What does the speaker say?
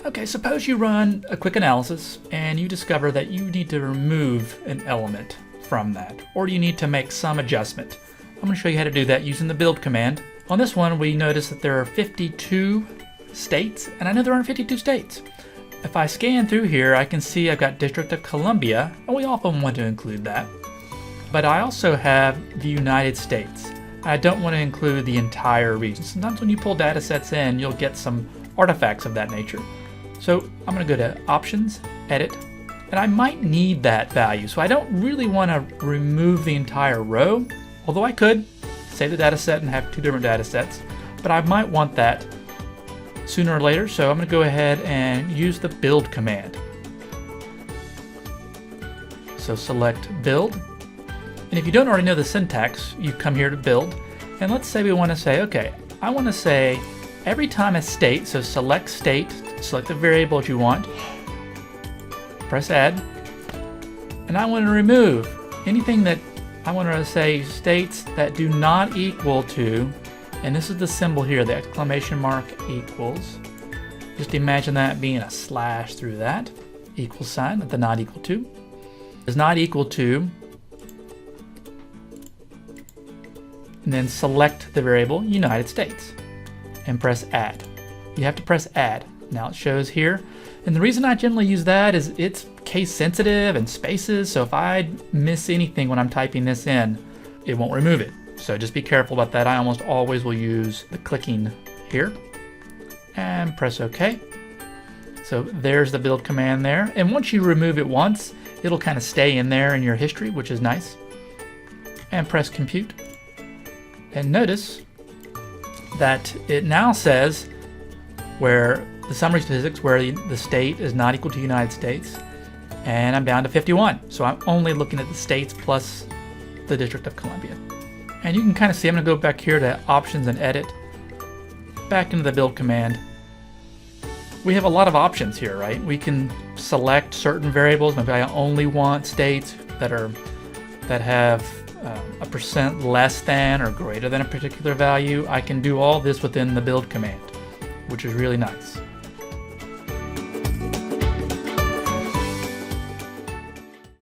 Okay, suppose you run a quick analysis and you discover that you need to remove an element from that, or you need to make some adjustment. I'm going to show you how to do that using the build command. On this one, we notice that there are 52 states, and I know there aren't 52 states. If I scan through here, I can see I've got District of Columbia, and we often want to include that. But I also have the United States. I don't want to include the entire region. Sometimes when you pull data sets in, you'll get some artifacts of that nature. So I'm going to go to Options, Edit, and I might need that value. So I don't really want to remove the entire row, although I could save the data set and have two different data sets, but I might want that sooner or later. So I'm going to go ahead and use the build command. So select build. And if you don't already know the syntax, you come here to build. And let's say we want to say, okay, I want to say every time a state, so select state, select the variable that you want, press add, and I want to remove anything that I want to say states that do not equal to, and this is the symbol here, the exclamation mark equals. Just imagine that being a slash through that, equal sign at the not equal to. Is not equal to, and then select the variable United States and press add. You have to press add. Now it shows here, and the reason I generally use that is it's case sensitive and spaces, so if I miss anything when I'm typing this in, it won't remove it. So just be careful about that. I almost always will use the clicking here and press OK. So there's the build command there, and once you remove it once, it'll kind of stay in there in your history, which is nice. And press compute, and notice that it now says where the summary statistics where the state is not equal to United States, and I'm down to 51. So I'm only looking at the states plus the District of Columbia. And you can kind of see, I'm going to go back here to Options and Edit, back into the build command. We have a lot of options here, right? We can select certain variables. Maybe I only want states that have a percent less than or greater than a particular value. I can do all this within the build command, which is really nice.